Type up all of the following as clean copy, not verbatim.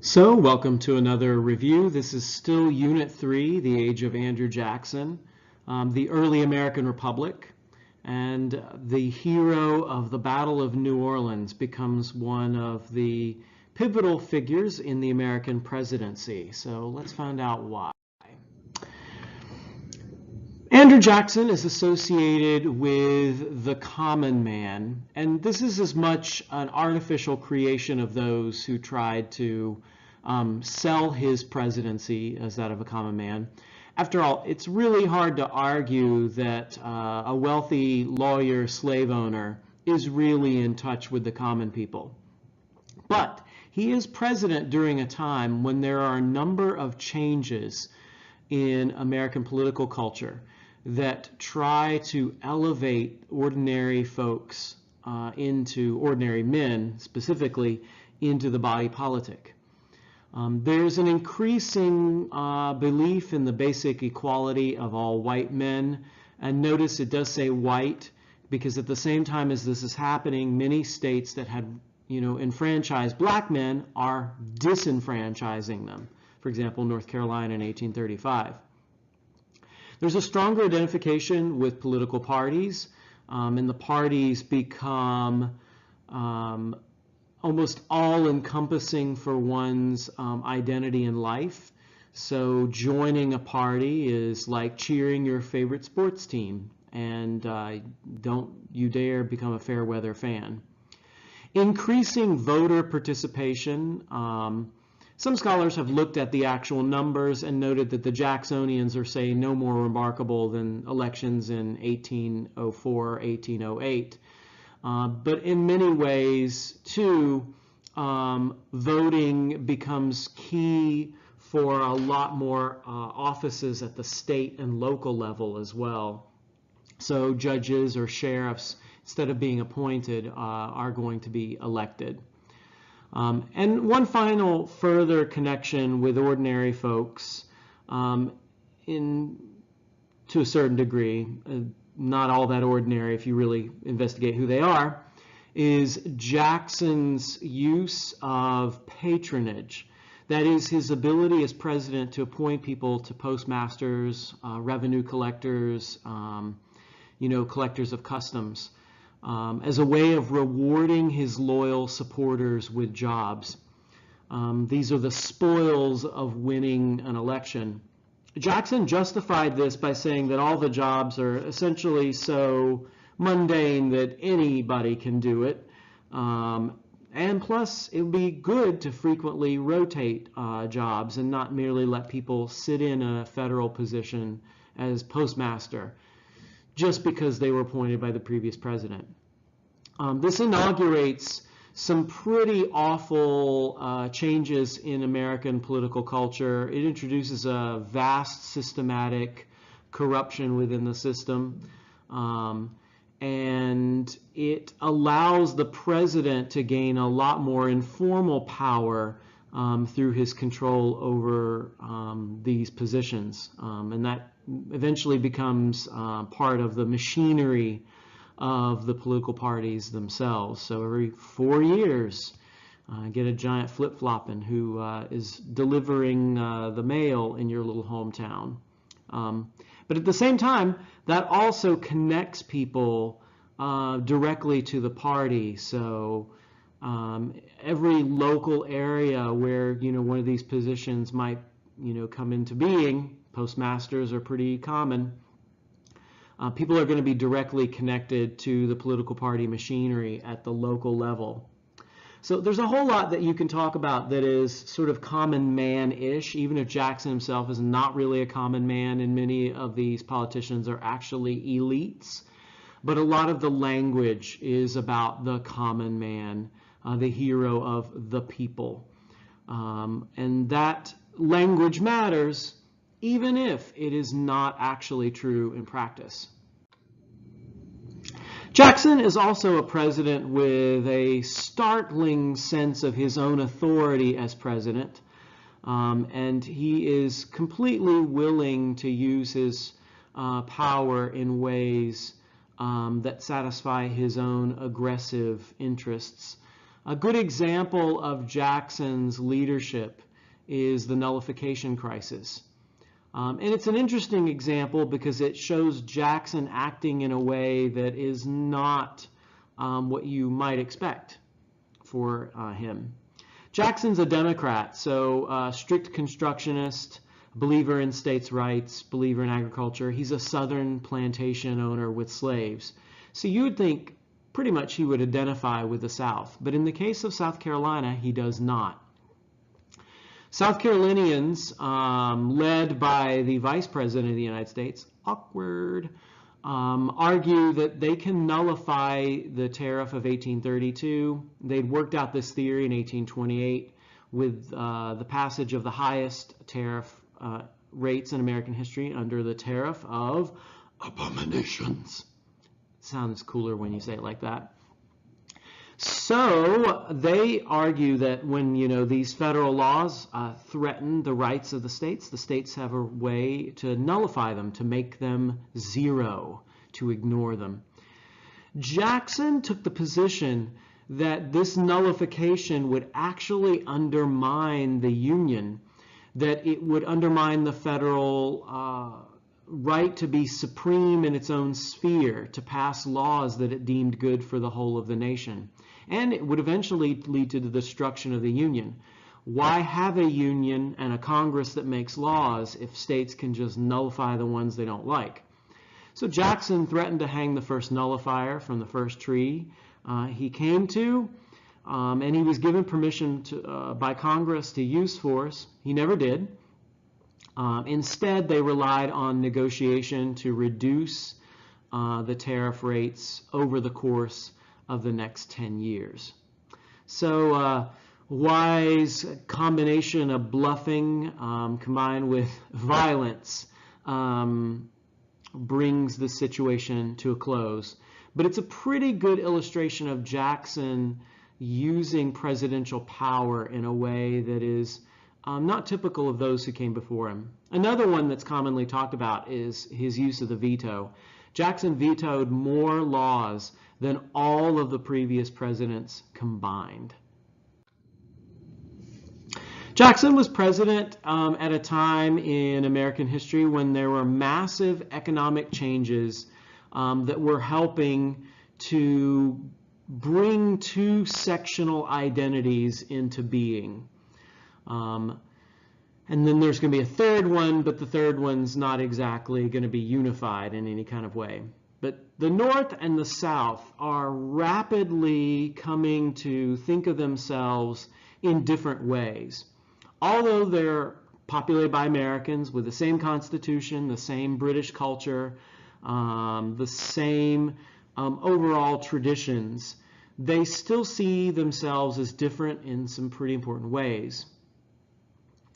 So, welcome to another review. This is still Unit 3, The Age of Andrew Jackson, the early American Republic, and the hero of the Battle of New Orleans becomes one of the pivotal figures in the American presidency. So let's find out why. Andrew Jackson is associated with the common man, and this is as much an artificial creation of those who tried to sell his presidency as that of a common man. After all, it's really hard to argue that a wealthy lawyer slave owner is really in touch with the common people. But he is president during a time when there are a number of changes in American political culture that try to elevate ordinary folks ordinary men specifically, into the body politic. There's an increasing belief in the basic equality of all white men, and notice it does say white because at the same time as this is happening, many states that had enfranchised black men are disenfranchising them. For example, North Carolina in 1835. There's a stronger identification with political parties, and the parties become almost all-encompassing for one's identity in life. So joining a party is like cheering your favorite sports team, and don't you dare become a fair weather fan. Increasing voter participation. Some scholars have looked at the actual numbers and noted that the Jacksonians are, say, no more remarkable than elections in 1804 or 1808. But in many ways, too, voting becomes key for a lot more offices at the state and local level as well. So judges or sheriffs, instead of being appointed, are going to be elected. And one final further connection with ordinary folks, to a certain degree, not all that ordinary if you really investigate who they are, is Jackson's use of patronage. That is, his ability as president to appoint people to postmasters, revenue collectors, collectors of customs, as a way of rewarding his loyal supporters with jobs. These are the spoils of winning an election. Jackson justified this by saying that all the jobs are essentially so mundane that anybody can do it. And plus, it would be good to frequently rotate jobs and not merely let people sit in a federal position as postmaster just because they were appointed by the previous president. This inaugurates some pretty awful changes in American political culture. It introduces a vast systematic corruption within the system, and it allows the president to gain a lot more informal power through his control over these positions, and that eventually becomes part of the machinery of the political parties themselves. So every 4 years, get a giant flip-flopping who is delivering the mail in your little hometown. But at the same time, that also connects people directly to the party. So every local area where one of these positions might come into being, postmasters are pretty common. People are going to be directly connected to the political party machinery at the local level. So there's a whole lot that you can talk about that is sort of common man-ish, even if Jackson himself is not really a common man, and many of these politicians are actually elites. But a lot of the language is about the common man, the hero of the people. And that language matters, even if it is not actually true in practice. Jackson is also a president with a startling sense of his own authority as president, and he is completely willing to use his power in ways that satisfy his own aggressive interests. A good example of Jackson's leadership is the Nullification Crisis. And it's an interesting example because it shows Jackson acting in a way that is not what you might expect for him. Jackson's a Democrat, so strict constructionist, believer in states' rights, believer in agriculture. He's a Southern plantation owner with slaves. So you would think pretty much he would identify with the South. But in the case of South Carolina, he does not. South Carolinians, led by the Vice President of the United States, awkward, argue that they can nullify the tariff of 1832. They'd worked out this theory in 1828 with the passage of the highest tariff rates in American history under the tariff of abominations. Sounds cooler when you say it like that. So they argue that when these federal laws threaten the rights of the states have a way to nullify them, to make them zero, to ignore them. Jackson took the position that this nullification would actually undermine the Union, that it would undermine the federal right to be supreme in its own sphere, to pass laws that it deemed good for the whole of the nation. And it would eventually lead to the destruction of the Union. Why have a Union and a Congress that makes laws if states can just nullify the ones they don't like? So Jackson threatened to hang the first nullifier from the first tree he came to, and he was given permission by Congress to use force. He never did. Instead, they relied on negotiation to reduce the tariff rates over the course of the next 10 years. So wise combination of bluffing combined with violence brings the situation to a close. But it's a pretty good illustration of Jackson using presidential power in a way that is not typical of those who came before him. Another one that's commonly talked about is his use of the veto. Jackson vetoed more laws than all of the previous presidents combined. Jackson was president at a time in American history when there were massive economic changes that were helping to bring two sectional identities into being. And then there's going to be a third one, but the third one's not exactly going to be unified in any kind of way. But the North and the South are rapidly coming to think of themselves in different ways. Although they're populated by Americans with the same Constitution, the same British culture, the same overall traditions, they still see themselves as different in some pretty important ways.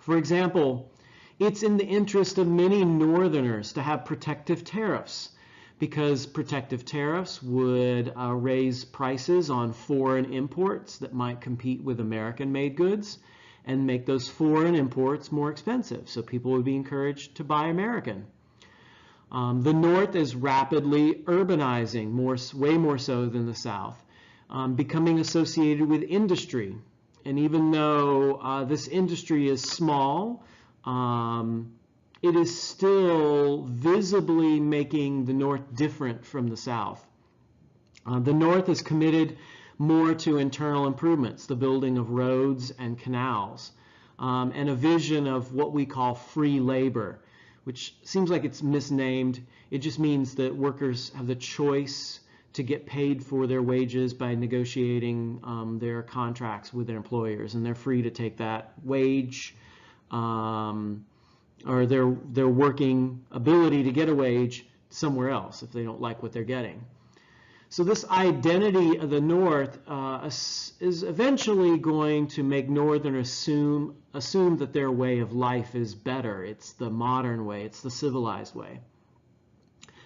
For example, it's in the interest of many Northerners to have protective tariffs, because protective tariffs would raise prices on foreign imports that might compete with American-made goods and make those foreign imports more expensive, so people would be encouraged to buy American. The North is rapidly urbanizing, way more so than the South, becoming associated with industry. And even though this industry is small, it is still visibly making the North different from the South. The North is committed more to internal improvements, the building of roads and canals, and a vision of what we call free labor, which seems like it's misnamed. It just means that workers have the choice to get paid for their wages by negotiating their contracts with their employers, and they're free to take that wage or their working ability to get a wage somewhere else if they don't like what they're getting. So this identity of the North is eventually going to make Northerners assume that their way of life is better. It's the modern way, it's the civilized way.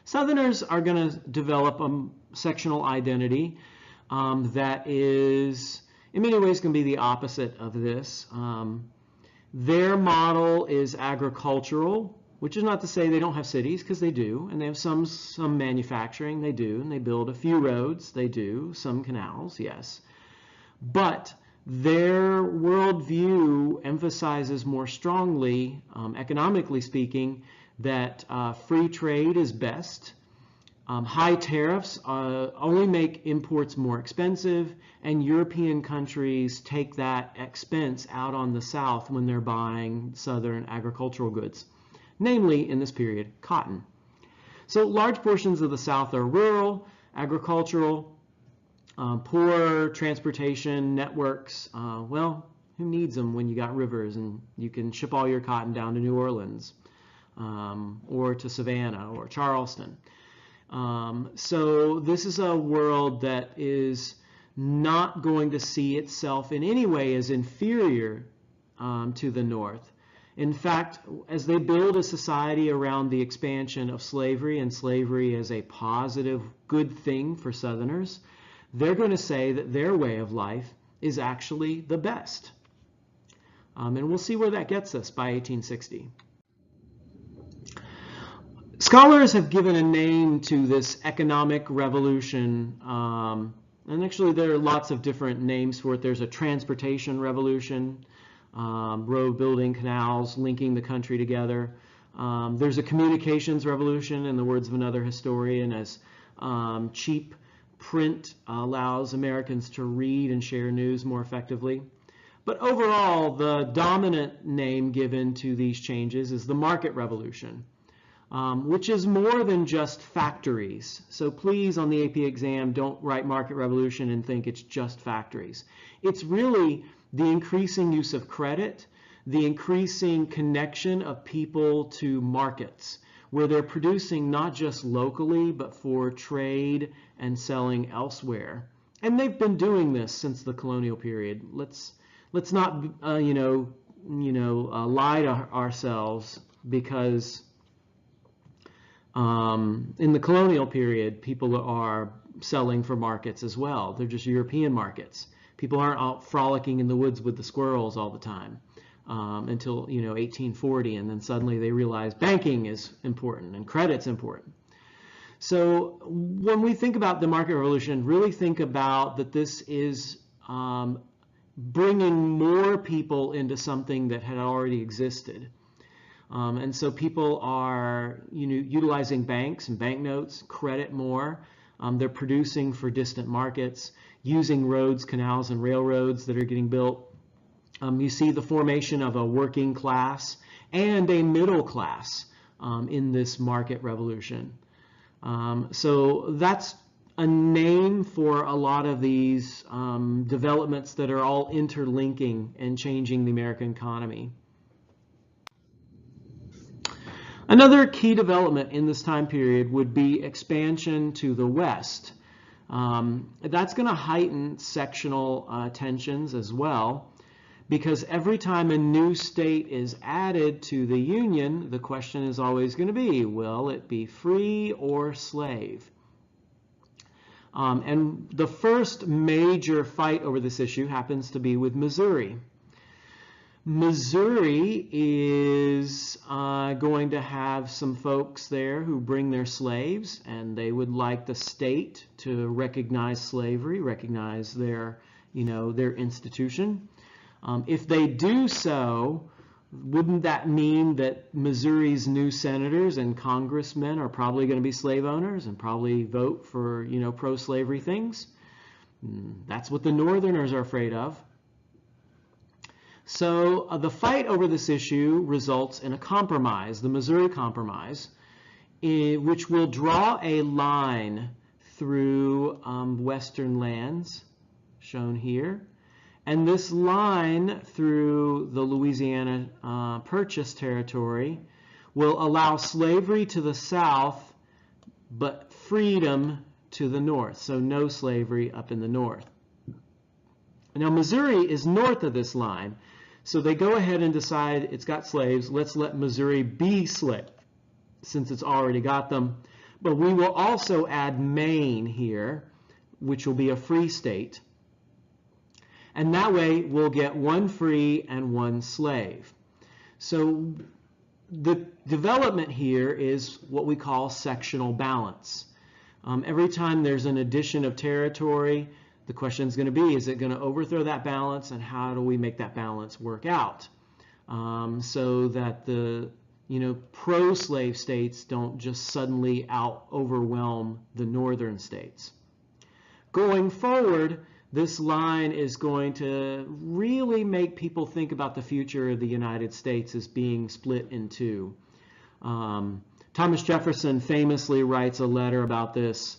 Southerners are going to develop a sectional identity that is, in many ways, going to be the opposite of this. Their model is agricultural, which is not to say they don't have cities, because they do, and they have some manufacturing, they do, and they build a few roads, they do, some canals, yes. But their worldview emphasizes more strongly, economically speaking, that free trade is best. High tariffs only make imports more expensive, and European countries take that expense out on the South when they're buying Southern agricultural goods, namely, in this period, cotton. So large portions of the South are rural, agricultural, poor transportation networks. Well, who needs them when you got rivers and you can ship all your cotton down to New Orleans or to Savannah or Charleston? So this is a world that is not going to see itself in any way as inferior to the North. In fact, as they build a society around the expansion of slavery and slavery as a positive, good thing for Southerners, they're going to say that their way of life is actually the best. And we'll see where that gets us by 1860. Scholars have given a name to this economic revolution, and actually there are lots of different names for it. There's a transportation revolution, road building, canals, linking the country together. There's a communications revolution, in the words of another historian, as cheap print allows Americans to read and share news more effectively. But overall, the dominant name given to these changes is the market revolution, which is more than just factories. So please, on the AP exam, don't write market revolution and think it's just factories. It's really the increasing use of credit, the increasing connection of people to markets, where they're producing not just locally, but for trade and selling elsewhere. And they've been doing this since the colonial period. Let's not lie to ourselves, because in the colonial period, people are selling for markets as well. They're just European markets. People aren't out frolicking in the woods with the squirrels all the time until 1840, and then suddenly they realize banking is important and credit's important. So when we think about the market revolution, really think about that this is bringing more people into something that had already existed. And so people are utilizing banks and banknotes, credit more. They're producing for distant markets, using roads, canals, and railroads that are getting built. You see the formation of a working class and a middle class in this market revolution. So that's a name for a lot of these developments that are all interlinking and changing the American economy. Another key development in this time period would be expansion to the west. That's going to heighten sectional tensions as well, because every time a new state is added to the Union, the question is always going to be, will it be free or slave? And the first major fight over this issue happens to be with Missouri. Missouri is going to have some folks there who bring their slaves, and they would like the state to recognize slavery, recognize their institution. If they do so, wouldn't that mean that Missouri's new senators and congressmen are probably going to be slave owners and probably vote for, pro-slavery things? That's what the Northerners are afraid of. So the fight over this issue results in a compromise, the Missouri Compromise, which will draw a line through western lands, shown here. And this line through the Louisiana Purchase territory will allow slavery to the south, but freedom to the north. So no slavery up in the north. Now Missouri is north of this line, so they go ahead and decide it's got slaves. Let's let Missouri be slave, since it's already got them. But we will also add Maine here, which will be a free state. And that way we'll get one free and one slave. So the development here is what we call sectional balance. Every time there's an addition of territory, The question is going to be, is it going to overthrow that balance, and how do we make that balance work out so that the pro-slave states don't just suddenly overwhelm the northern states? Going forward, this line is going to really make people think about the future of the United States as being split in two. Thomas Jefferson famously writes a letter about this,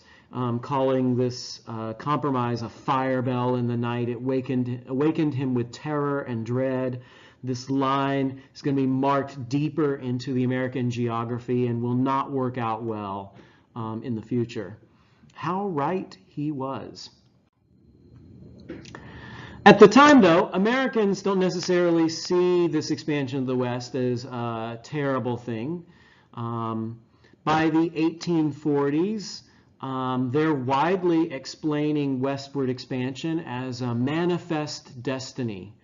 calling this compromise a fire bell in the night. It awakened him with terror and dread. This line is going to be marked deeper into the American geography and will not work out well in the future. How right he was. At the time, though, Americans don't necessarily see this expansion of the West as a terrible thing. By the 1840s, they're widely explaining westward expansion as a manifest destiny,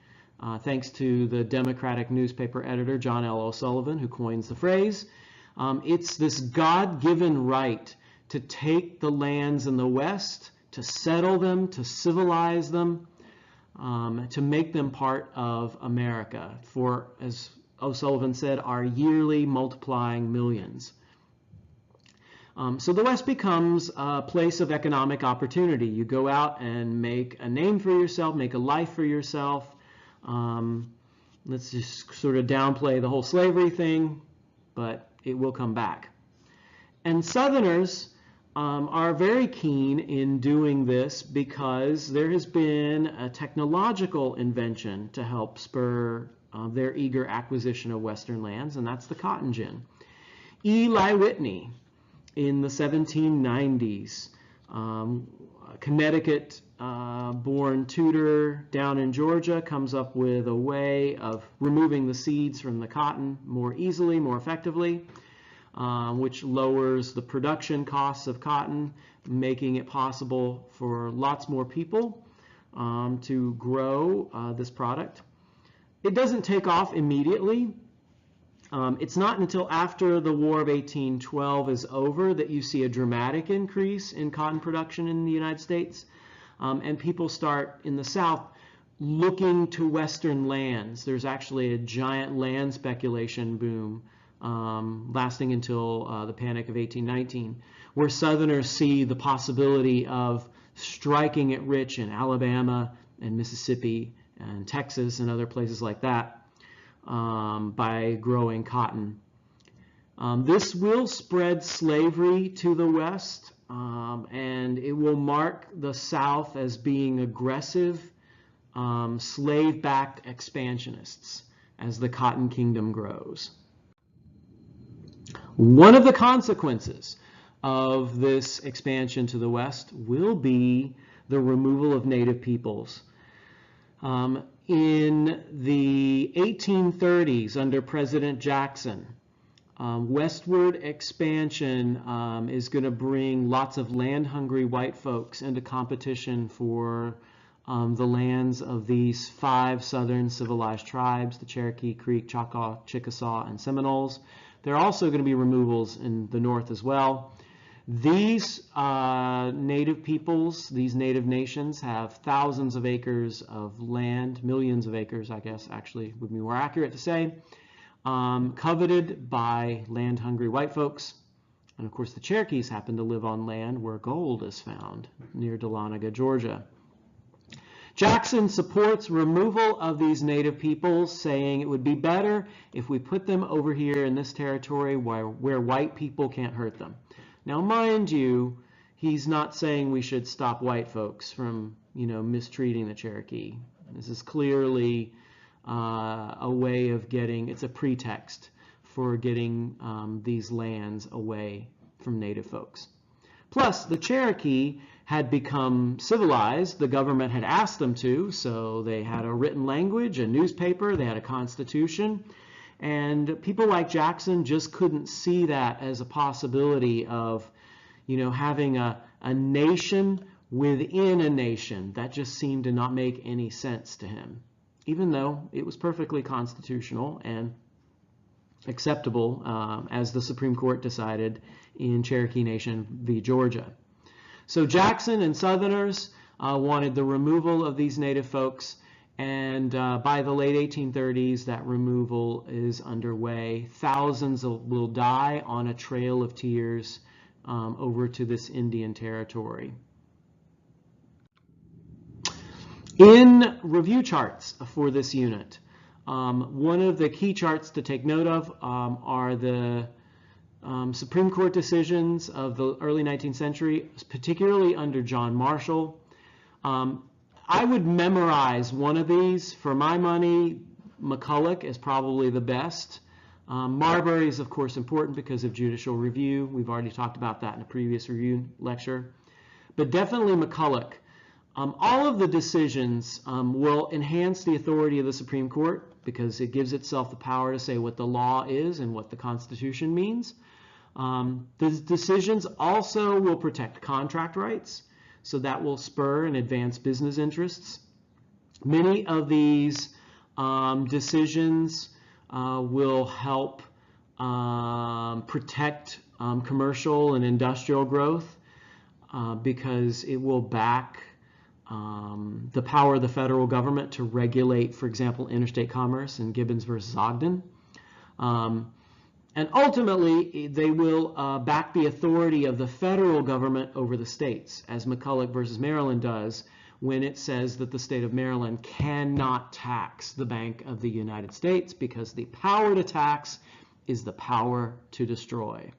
thanks to the Democratic newspaper editor John L. O'Sullivan, who coins the phrase. It's this God-given right to take the lands in the West, to settle them, to civilize them, to make them part of America for, as O'Sullivan said, our yearly multiplying millions. So the West becomes a place of economic opportunity. You go out and make a name for yourself, make a life for yourself. Let's just sort of downplay the whole slavery thing, but it will come back. And Southerners are very keen in doing this because there has been a technological invention to help spur their eager acquisition of Western lands, and that's the cotton gin. Eli Whitney, in the 1790s, Connecticut-born tutor down in Georgia, comes up with a way of removing the seeds from the cotton more easily, more effectively, which lowers the production costs of cotton, making it possible for lots more people to grow this product. It doesn't take off immediately. It's not until after the War of 1812 is over that you see a dramatic increase in cotton production in the United States, and people start in the South looking to Western lands. There's actually a giant land speculation boom lasting until the Panic of 1819, where Southerners see the possibility of striking it rich in Alabama and Mississippi and Texas and other places like that by growing cotton. This will spread slavery to the West, and it will mark the South as being aggressive, slave-backed expansionists as the Cotton Kingdom grows. One of the consequences of this expansion to the West will be the removal of native peoples. In the 1830s, under President Jackson, westward expansion is going to bring lots of land-hungry white folks into competition for the lands of these 5 southern civilized tribes, the Cherokee, Creek, Choctaw, Chickasaw, and Seminoles. There are also going to be removals in the north as well. These native peoples, these native nations, have thousands of acres of land, millions of acres, I guess, actually would be more accurate to say, coveted by land-hungry white folks. And of course, the Cherokees happen to live on land where gold is found, near Dahlonega, Georgia. Jackson supports removal of these native peoples, saying it would be better if we put them over here in this territory where white people can't hurt them. Now, mind you, he's not saying we should stop white folks from, mistreating the Cherokee. This is clearly a way of getting, it's a pretext for getting these lands away from native folks. Plus, the Cherokee had become civilized. The government had asked them to, so they had a written language, a newspaper, they had a constitution. And people like Jackson just couldn't see that as a possibility of, having a nation within a nation. That just seemed to not make any sense to him, even though it was perfectly constitutional and acceptable, as the Supreme Court decided in Cherokee Nation v. Georgia. So Jackson and Southerners wanted the removal of these native folks, and by the late 1830s, that removal is underway. Thousands will die on a trail of tears over to this Indian territory. In review charts for this unit, one of the key charts to take note of are the Supreme Court decisions of the early 19th century, particularly under John Marshall. I would memorize one of these. For my money, McCulloch is probably the best. Marbury is, of course, important because of judicial review. We've already talked about that in a previous review lecture. But definitely McCulloch. All of the decisions will enhance the authority of the Supreme Court because it gives itself the power to say what the law is and what the Constitution means. The decisions also will protect contract rights, so that will spur and advance business interests. Many of these decisions will help protect commercial and industrial growth because it will back the power of the federal government to regulate, for example, interstate commerce in Gibbons versus Ogden. And ultimately, they will back the authority of the federal government over the states, as McCulloch versus Maryland does, when it says that the state of Maryland cannot tax the Bank of the United States because the power to tax is the power to destroy.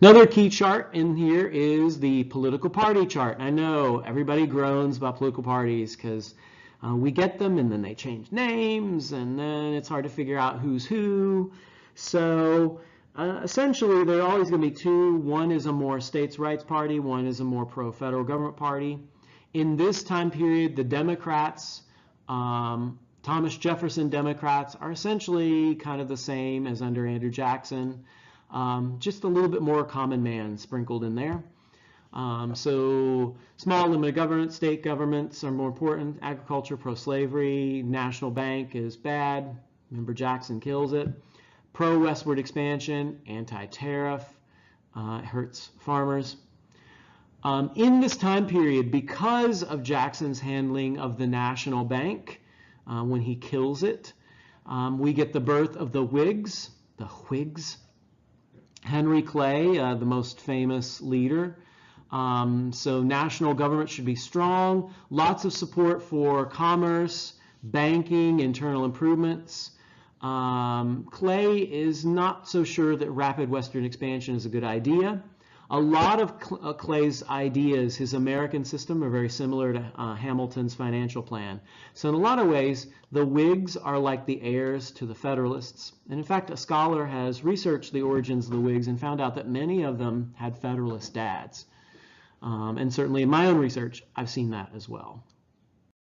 Another key chart in here is the political party chart. I know everybody groans about political parties because we get them and then they change names and then it's hard to figure out who's who. So essentially there are always going to be two. One is a more states' rights party, one is a more pro-federal government party. In this time period, the Democrats, Thomas Jefferson Democrats, are essentially kind of the same as under Andrew Jackson. Just a little bit more common man sprinkled in there. So small limited government, state governments are more important. Agriculture, pro-slavery, national bank is bad. Remember, Jackson kills it. Pro-westward expansion, anti-tariff, hurts farmers. In this time period, because of Jackson's handling of the national bank, when he kills it, we get the birth of the Whigs, Henry Clay, the most famous leader. So national government should be strong, lots of support for commerce, banking, internal improvements. Clay is not so sure that rapid western expansion is a good idea. A lot of Clay's ideas, his American system, are very similar to Hamilton's financial plan. So in a lot of ways, the Whigs are like the heirs to the Federalists. And in fact, a scholar has researched the origins of the Whigs and found out that many of them had Federalist dads. And certainly in my own research, I've seen that as well.